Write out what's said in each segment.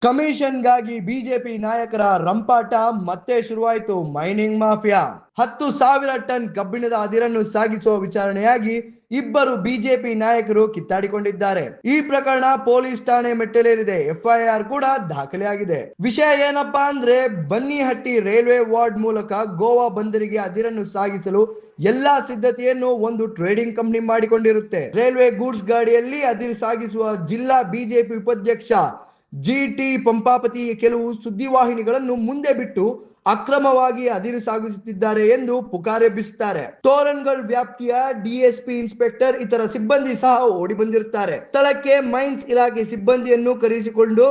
ಕಮಿಷನ್ಗಾಗಿ BJP ನಾಯಕರ ರಂಪಾಟ ಮತ್ತೆ ಶುರುವಾಯಿತು. ಮೈನಿಂಗ್ ಮಾಫಿಯಾ 10,000 ಟನ್ ಕಬ್ಬಿಣದ ಅದಿರನ್ನು ಸಾಗಿಸುವ ವಿಚಾರಣೆಯಾಗಿ ಇಬ್ಬರು ಬಿಜೆಪಿ ನಾಯಕರು ಕಿತ್ತಾಡಿಕೊಂಡಿದ್ದಾರೆ. ಈ ಪ್ರಕರಣ ಪೊಲೀಸ್ ಠಾಣೆ ಮೆಟ್ಟಿಲೇರಿದೆ. ಎಫ್ಐಆರ್ ಕೂಡ ದಾಖಲೆಯಾಗಿದೆ. ವಿಷಯ ಏನಪ್ಪಾ ಅಂದ್ರೆ, ಬನ್ನಿಹಟ್ಟಿ ರೈಲ್ವೆ ವಾರ್ಡ್ ಮೂಲಕ ಗೋವಾ ಬಂದರಿಗೆ ಅದಿರನ್ನು ಸಾಗಿಸಲು ಎಲ್ಲಾ ಸಿದ್ಧತೆಯನ್ನು ಒಂದು ಟ್ರೇಡಿಂಗ್ ಕಂಪನಿ ಮಾಡಿಕೊಂಡಿರುತ್ತೆ. ರೈಲ್ವೆ ಗೂಡ್ಸ್ ಗಾಡಿಯಲ್ಲಿ ಅದಿರು ಸಾಗಿಸುವ ಜಿಲ್ಲಾ ಬಿಜೆಪಿ ಉಪಾಧ್ಯಕ್ಷ ಜಿಟಿ ಪಂಪಾಪತಿ ಕೆಲವು ಸುದ್ದಿವಾಹಿನಿಗಳನ್ನು ಮುಂದೆ ಬಿಟ್ಟು ಅಕ್ರಮವಾಗಿ ಅದಿರು ಸಾಗಿಸುತ್ತಿದ್ದಾರೆ ಎಂದು ಪುಕಾರೆಬ್ಬಿಸುತ್ತಾರೆ. ತೋರನ್ಗಢ್ ವ್ಯಾಪ್ತಿಯ ಡಿಎಸ್ಪಿ ಇನ್ಸ್ಪೆಕ್ಟರ್ ಇತರ ಸಿಬ್ಬಂದಿ ಸಹ ಓಡಿ ಬಂದಿರುತ್ತಾರೆ. ಸ್ಥಳಕ್ಕೆ ಮೈನ್ಸ್ ಇಲಾಖೆ ಸಿಬ್ಬಂದಿಯನ್ನು ಕರೆಸಿಕೊಂಡು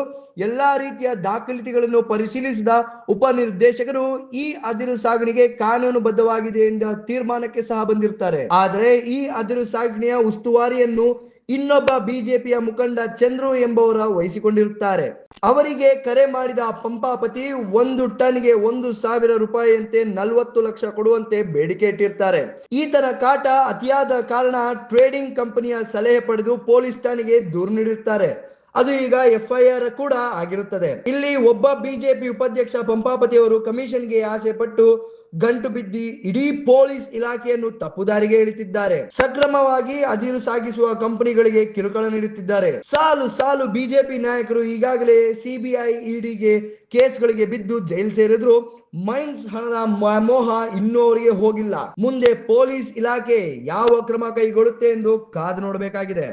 ಎಲ್ಲಾ ರೀತಿಯ ದಾಖಲಾತಿಗಳನ್ನು ಪರಿಶೀಲಿಸಿದ ಉಪನಿರ್ದೇಶಕರು ಈ ಅದಿರು ಸಾಗಣೆಗೆ ಕಾನೂನುಬದ್ಧವಾಗಿದೆ ಎಂಬ ತೀರ್ಮಾನಕ್ಕೆ ಸಹ ಬಂದಿರುತ್ತಾರೆ. ಆದರೆ ಈ ಅದಿರು ಸಾಗಣೆಯ ಉಸ್ತುವಾರಿಯನ್ನು ಇನ್ನೊಬ್ಬ ಬಿಜೆಪಿಯ ಮುಖಂಡ ಚಂದ್ರು ಎಂಬುವರ ವಹಿಸಿಕೊಂಡಿರುತ್ತಾರೆ. ಅವರಿಗೆ ಕರೆ ಮಾಡಿದ ಪಂಪಾಪತಿ 1 ಟನ್ಗೆ 1,000 ರೂಪಾಯಿಯಂತೆ 40 ಲಕ್ಷ ಕೊಡುವಂತೆ ಬೇಡಿಕೆ ಇಟ್ಟಿರ್ತಾರೆ. ಈತನ ಕಾಟ ಅತಿಯಾದ ಕಾರಣ ಟ್ರೇಡಿಂಗ್ ಕಂಪನಿಯ ಸಲಹೆ ಪಡೆದು ಪೊಲೀಸ್ ಠಾಣೆಗೆ ದೂರು ನೀಡಿರುತ್ತಾರೆ. ಅದು ಈಗ ಎಫ್ಐಆರ್ ಕೂಡ ಆಗಿರುತ್ತದೆ. ಇಲ್ಲಿ ಒಬ್ಬ ಬಿಜೆಪಿ ಉಪಾಧ್ಯಕ್ಷ ಪಂಪಾಪತಿ ಅವರು ಕಮಿಷನ್ಗೆ ಆಸೆ ಪಟ್ಟು ಗಂಟು ಬಿದ್ದಿ ಇಡೀ ಪೊಲೀಸ್ ಇಲಾಖೆಯನ್ನು ತಪ್ಪುದಾರಿಗೆ ಇಳಿತಿದ್ದಾರೆ. ಸಕ್ರಮವಾಗಿ ಅದಿರು ಸಾಗಿಸುವ ಕಂಪನಿಗಳಿಗೆ ಕಿರುಕುಳ ನೀಡುತ್ತಿದ್ದಾರೆ. ಸಾಲು ಸಾಲು ಬಿಜೆಪಿ ನಾಯಕರು ಈಗಾಗಲೇ ಸಿಬಿಐ ಇಡಿಗೆ ಕೇಸ್ಗಳಿಗೆ ಬಿದ್ದು ಜೈಲು ಸೇರಿದ್ರು. ಮೈನ್ಸ್ ಹಣದ ಮೋಹ ಇನ್ನೂ ಅವರಿಗೆ ಹೋಗಿಲ್ಲ. ಮುಂದೆ ಪೊಲೀಸ್ ಇಲಾಖೆ ಯಾವ ಕ್ರಮ ಕೈಗೊಳ್ಳುತ್ತೆ ಎಂದು ಕಾದು ನೋಡಬೇಕಾಗಿದೆ.